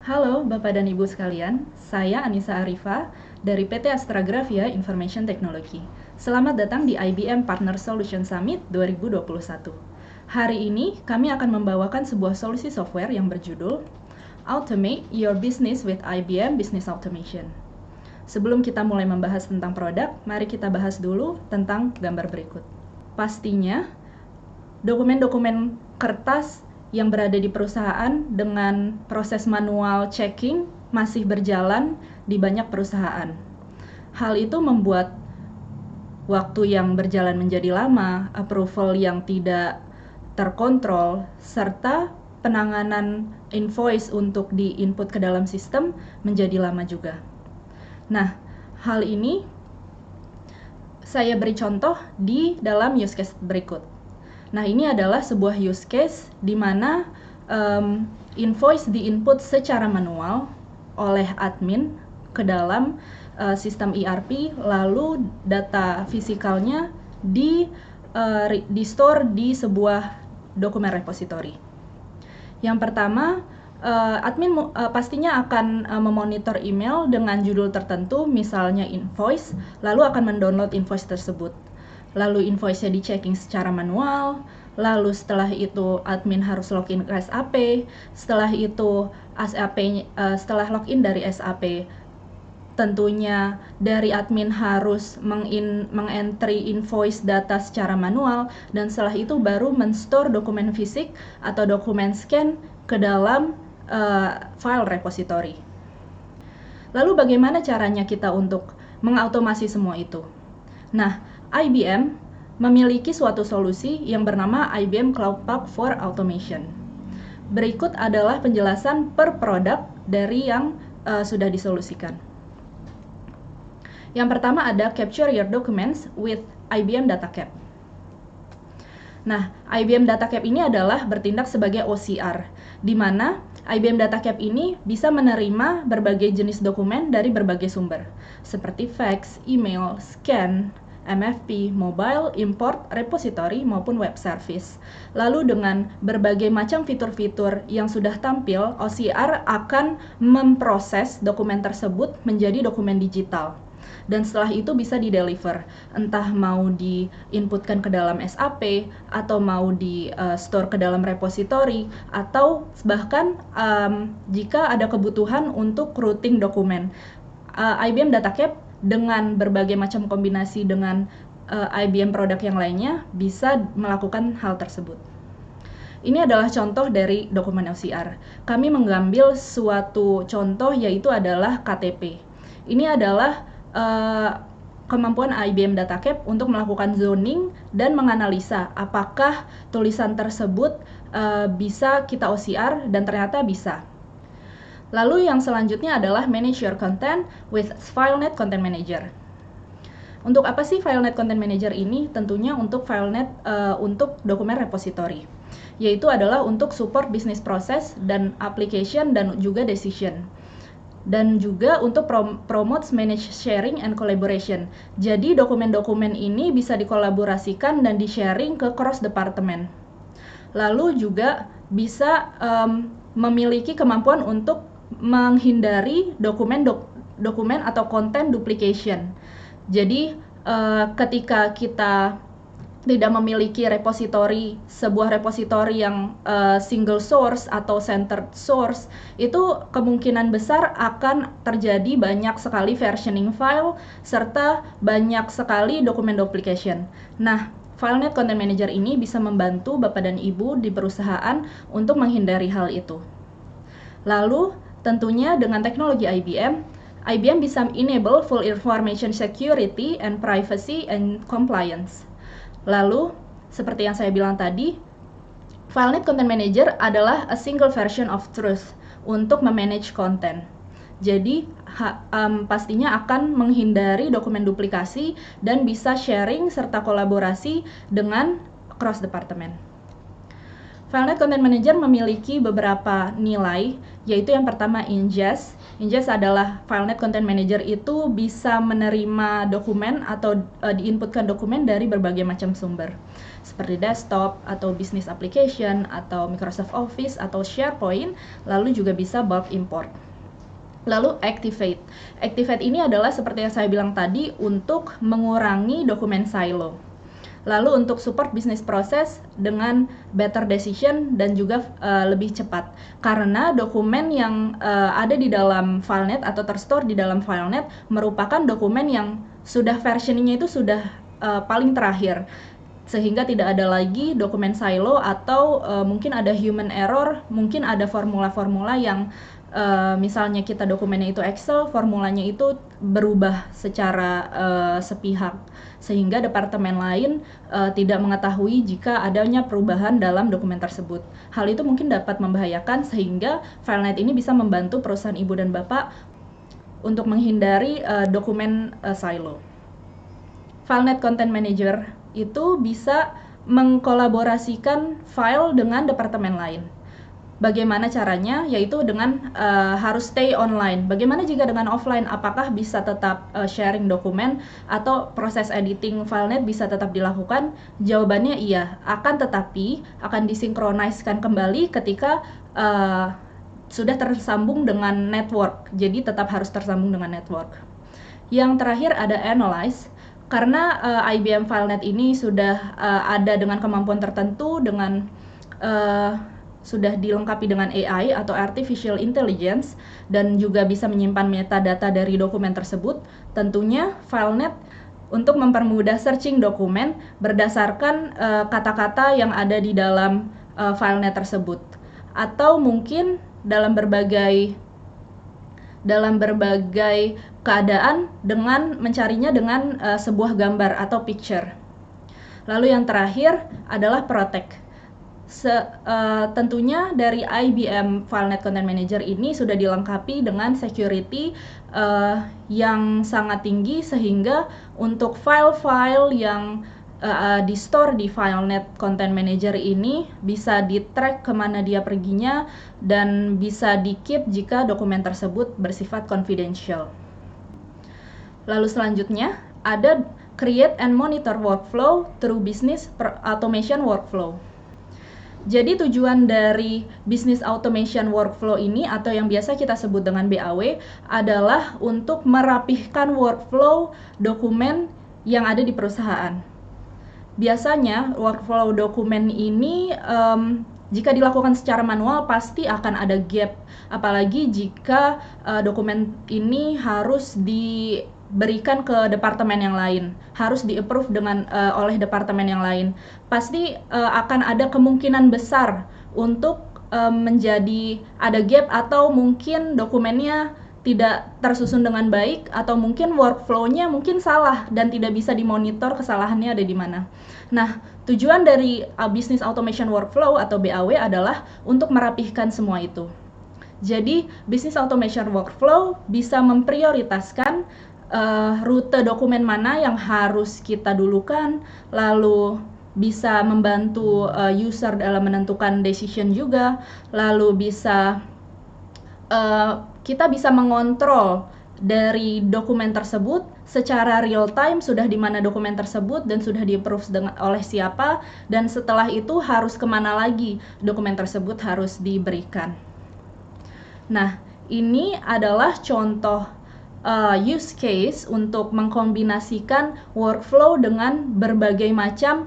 Halo Bapak dan Ibu sekalian, saya Anissa Arifa dari PT Astragrafia Information Technology. Selamat datang di IBM Partner Solution Summit 2021. Hari ini kami akan membawakan sebuah solusi software yang berjudul Automate Your Business with IBM Business Automation. Sebelum kita mulai membahas tentang produk, mari kita bahas dulu tentang gambar berikut. Pastinya, dokumen-dokumen kertas yang berada di perusahaan dengan proses manual checking masih berjalan di banyak perusahaan. Hal itu membuat waktu yang berjalan menjadi lama, approval yang tidak terkontrol, serta penanganan invoice untuk di-input ke dalam sistem menjadi lama juga. Nah, hal ini saya beri contoh di dalam use case berikut. Nah, ini adalah sebuah use case di mana invoice di-input secara manual oleh admin ke dalam sistem ERP, lalu data fisikalnya di-store di sebuah dokumen repository. Yang pertama, admin pastinya akan memonitor email dengan judul tertentu, misalnya invoice, lalu akan mendownload invoice tersebut. Lalu invoice-nya di-checking secara manual, lalu setelah itu admin harus login ke SAP, setelah itu setelah login dari SAP, tentunya dari admin harus mengentry invoice data secara manual, dan setelah itu baru men-store dokumen fisik atau dokumen scan ke dalam file repository. Lalu bagaimana caranya kita untuk mengautomasi semua itu? Nah, IBM memiliki suatu solusi yang bernama IBM Cloud Pak for Automation. Berikut adalah penjelasan per produk dari yang sudah disolusikan. Yang pertama ada Capture Your Documents with IBM DataCap. Nah, IBM DataCap ini adalah bertindak sebagai OCR, di mana IBM DataCap ini bisa menerima berbagai jenis dokumen dari berbagai sumber, seperti fax, email, scan, MFP, mobile, import, repository, maupun web service. Lalu dengan berbagai macam fitur-fitur yang sudah tampil, OCR akan memproses dokumen tersebut menjadi dokumen digital. Dan setelah itu bisa di-deliver, entah mau di-inputkan ke dalam SAP, atau mau di-store ke dalam repository, atau bahkan jika ada kebutuhan untuk routing dokumen. IBM DataCap dengan berbagai macam kombinasi dengan IBM produk yang lainnya bisa melakukan hal tersebut. Ini adalah contoh dari dokumen OCR. Kami mengambil suatu contoh yaitu adalah KTP. Ini adalah kemampuan IBM DataCap untuk melakukan zoning dan menganalisa apakah tulisan tersebut bisa kita OCR, dan ternyata bisa. Lalu yang selanjutnya adalah Manage Your Content with FileNet Content Manager. Untuk apa sih FileNet Content Manager ini? Tentunya untuk FileNet untuk dokumen repository, yaitu adalah untuk support business process dan application dan juga decision. Dan juga untuk promote manage sharing and collaboration. Jadi dokumen-dokumen ini bisa dikolaborasikan dan di-sharing ke cross department. Lalu juga bisa memiliki kemampuan untuk menghindari dokumen atau konten duplication. Jadi ketika kita tidak memiliki sebuah repository yang single source atau centered source, itu kemungkinan besar akan terjadi banyak sekali versioning file serta banyak sekali dokumen duplication. Nah, FileNet Content Manager ini bisa membantu Bapak dan Ibu di perusahaan untuk menghindari hal itu. Lalu, tentunya dengan teknologi IBM bisa enable full information security and privacy and compliance. Lalu, seperti yang saya bilang tadi, FileNet Content Manager adalah a single version of truth untuk memanage content. Jadi, pastinya akan menghindari dokumen duplikasi dan bisa sharing serta kolaborasi dengan cross department. FileNet Content Manager memiliki beberapa nilai, yaitu yang pertama ingest. Ingest adalah FileNet Content Manager itu bisa menerima dokumen atau diinputkan dokumen dari berbagai macam sumber, seperti desktop atau business application atau Microsoft Office atau SharePoint, lalu juga bisa bulk import. Lalu Activate. Activate ini adalah seperti yang saya bilang tadi untuk mengurangi dokumen silo. Lalu untuk support bisnis proses dengan better decision dan juga lebih cepat. Karena dokumen yang ada di dalam FileNet atau terstore di dalam FileNet merupakan dokumen yang sudah versioningnya itu sudah paling terakhir. Sehingga tidak ada lagi dokumen silo atau mungkin ada human error, mungkin ada formula-formula yang misalnya kita dokumennya itu Excel, formulanya itu berubah secara sepihak, sehingga departemen lain tidak mengetahui jika adanya perubahan dalam dokumen tersebut. Hal itu mungkin dapat membahayakan, sehingga FileNet ini bisa membantu perusahaan ibu dan bapak untuk menghindari dokumen silo. FileNet Content Manager itu bisa mengkolaborasikan file dengan departemen lain. Bagaimana caranya? Yaitu dengan harus stay online. Bagaimana jika dengan offline? Apakah bisa tetap sharing dokumen atau proses editing FileNet bisa tetap dilakukan? Jawabannya iya, akan tetapi akan disinkroniskan kembali ketika sudah tersambung dengan network. Jadi tetap harus tersambung dengan network. Yang terakhir ada Analyze. Karena IBM FileNet ini sudah ada dengan kemampuan tertentu, dengan sudah dilengkapi dengan AI atau Artificial Intelligence dan juga bisa menyimpan metadata dari dokumen tersebut, tentunya FileNet untuk mempermudah searching dokumen berdasarkan kata-kata yang ada di dalam FileNet tersebut, atau mungkin dalam berbagai keadaan dengan mencarinya dengan sebuah gambar atau picture. Lalu yang terakhir adalah Protect. Tentunya dari IBM FileNet Content Manager ini sudah dilengkapi dengan security yang sangat tinggi, sehingga untuk file-file yang di-store di FileNet Content Manager ini bisa di-track kemana dia perginya dan bisa di-keep jika dokumen tersebut bersifat confidential. Lalu selanjutnya ada Create and Monitor Workflow through Business Automation Workflow. Jadi tujuan dari Business Automation Workflow ini atau yang biasa kita sebut dengan BAW adalah untuk merapihkan workflow dokumen yang ada di perusahaan. Biasanya workflow dokumen ini jika dilakukan secara manual pasti akan ada gap, apalagi jika dokumen ini harus diberikan ke departemen yang lain, harus di-approve oleh departemen yang lain. Pasti akan ada kemungkinan besar untuk menjadi ada gap, atau mungkin dokumennya tidak tersusun dengan baik, atau mungkin workflow-nya mungkin salah dan tidak bisa dimonitor kesalahannya ada di mana. Nah, tujuan dari Business Automation Workflow atau BAW adalah untuk merapihkan semua itu. Jadi, Business Automation Workflow bisa memprioritaskan rute dokumen mana yang harus kita dulukan, lalu bisa membantu user dalam menentukan decision juga, lalu bisa kita bisa mengontrol dari dokumen tersebut secara real time, sudah di mana dokumen tersebut dan sudah di-approve oleh siapa, dan setelah itu harus kemana lagi dokumen tersebut harus diberikan. Nah, ini adalah contoh use case untuk mengkombinasikan workflow dengan berbagai macam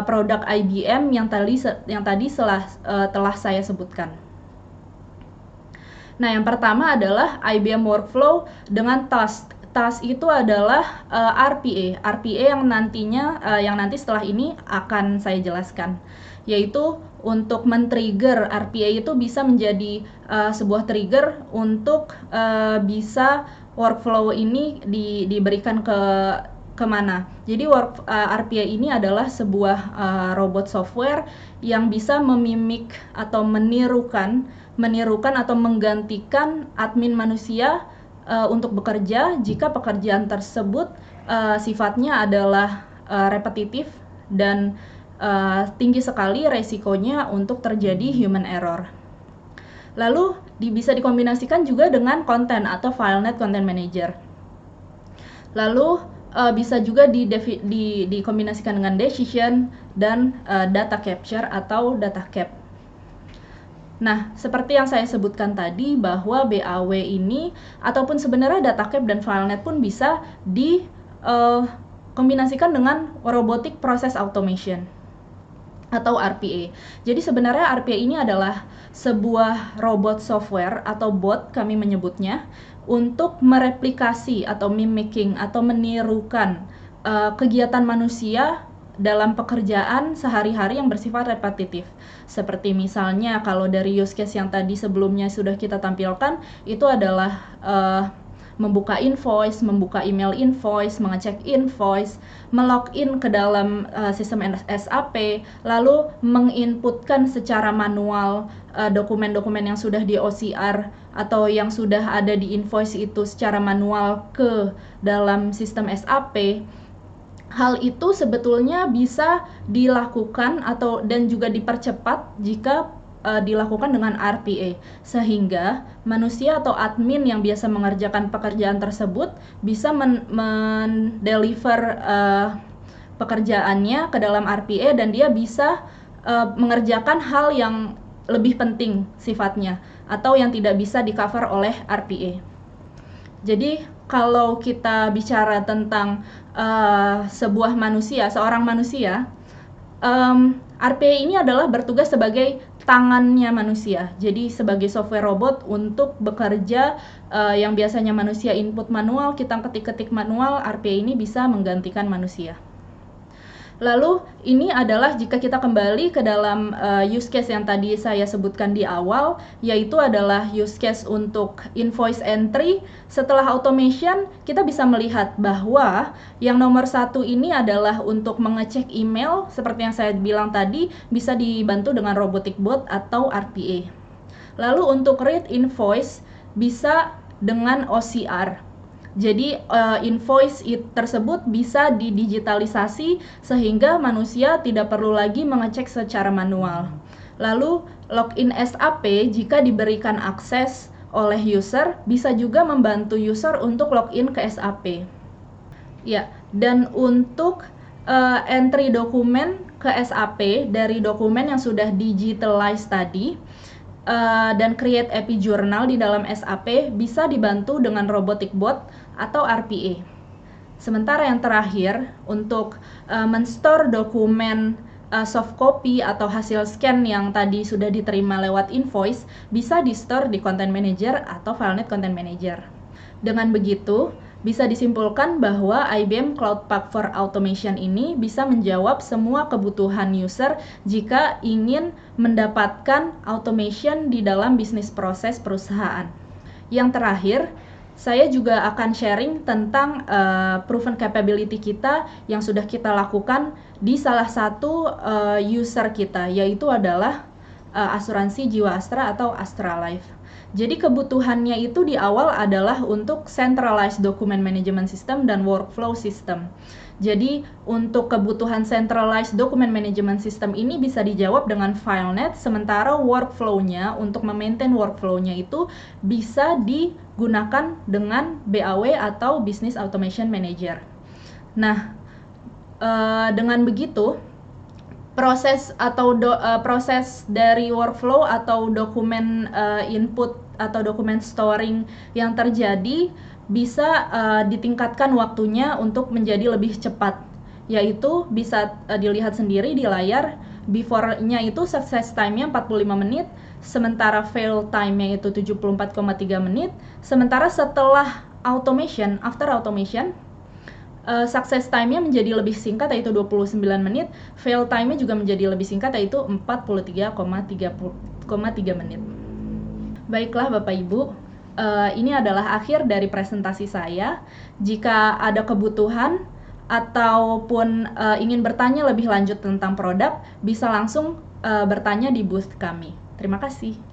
produk IBM yang tadi telah saya sebutkan. Nah, yang pertama adalah IBM Workflow dengan task. Task itu adalah RPA. RPA yang nanti setelah ini akan saya jelaskan. Yaitu untuk men-trigger, RPA itu bisa menjadi sebuah trigger untuk bisa workflow ini diberikan kemana. Jadi RPA ini adalah sebuah robot software yang bisa memimik atau menirukan atau menggantikan admin manusia untuk bekerja jika pekerjaan tersebut sifatnya adalah repetitif dan tinggi sekali resikonya untuk terjadi human error. Lalu bisa dikombinasikan juga dengan konten atau FileNet Content Manager. Lalu bisa juga dikombinasikan dengan decision dan data capture atau data cap. Nah, seperti yang saya sebutkan tadi bahwa BAW ini ataupun sebenarnya data cap dan FileNet pun bisa dikombinasikan dengan robotic process automation atau RPA. Jadi sebenarnya RPA ini adalah sebuah robot software atau bot kami menyebutnya untuk mereplikasi atau mimicking atau menirukan kegiatan manusia dalam pekerjaan sehari-hari yang bersifat repetitif. Seperti misalnya kalau dari use case yang tadi sebelumnya sudah kita tampilkan, itu adalah membuka invoice, membuka email invoice, mengecek invoice, melogin ke dalam sistem SAP, lalu menginputkan secara manual dokumen-dokumen yang sudah di OCR atau yang sudah ada di invoice itu secara manual ke dalam sistem SAP. Hal itu sebetulnya bisa dilakukan dan juga dipercepat jika dilakukan dengan RPA, sehingga manusia atau admin yang biasa mengerjakan pekerjaan tersebut bisa mendeliver pekerjaannya ke dalam RPA dan dia bisa mengerjakan hal yang lebih penting sifatnya atau yang tidak bisa di-cover oleh RPA. Jadi kalau kita bicara tentang seorang manusia, RPA ini adalah bertugas sebagai tangannya manusia. Jadi sebagai software robot untuk bekerja yang biasanya manusia input manual, kita ketik-ketik manual, RPA ini bisa menggantikan manusia. Lalu ini adalah jika kita kembali ke dalam use case yang tadi saya sebutkan di awal, yaitu adalah use case untuk invoice entry. Setelah automation, kita bisa melihat bahwa yang nomor 1 ini adalah untuk mengecek email, seperti yang saya bilang tadi, bisa dibantu dengan robotic bot atau RPA. Lalu untuk read invoice bisa dengan OCR. Jadi invoice tersebut bisa didigitalisasi sehingga manusia tidak perlu lagi mengecek secara manual. Lalu login SAP jika diberikan akses oleh user bisa juga membantu user untuk login ke SAP. Ya, dan untuk entry dokumen ke SAP dari dokumen yang sudah digitalized tadi, dan create API journal di dalam SAP bisa dibantu dengan robotic bot atau RPA. Sementara yang terakhir untuk men-store dokumen soft copy atau hasil scan yang tadi sudah diterima lewat invoice bisa di-store di Content Manager atau FileNet Content Manager. Dengan begitu, bisa disimpulkan bahwa IBM Cloud Pak for Automation ini bisa menjawab semua kebutuhan user jika ingin mendapatkan automation di dalam bisnis proses perusahaan. Yang terakhir, saya juga akan sharing tentang proven capability kita yang sudah kita lakukan di salah satu user kita, yaitu adalah asuransi Jiwasraya atau Astra Life. Jadi kebutuhannya itu di awal adalah untuk centralized document management system dan workflow system. Jadi untuk kebutuhan centralized document management system ini bisa dijawab dengan FileNet, sementara workflow-nya untuk memaintain workflow-nya itu bisa digunakan dengan BAW atau Business Automation Manager. Nah, dengan begitu proses dari workflow atau dokumen input atau dokumen storing yang terjadi bisa ditingkatkan waktunya untuk menjadi lebih cepat, yaitu bisa dilihat sendiri di layar. Before-nya itu success time-nya 45 menit, sementara fail time-nya itu 74,3 menit, sementara setelah automation, after automation, success time-nya menjadi lebih singkat yaitu 29 menit, fail time-nya juga menjadi lebih singkat yaitu 43,3 menit. Baiklah Bapak Ibu, ini adalah akhir dari presentasi saya. Jika ada kebutuhan ataupun ingin bertanya lebih lanjut tentang produk, bisa langsung bertanya di booth kami. Terima kasih.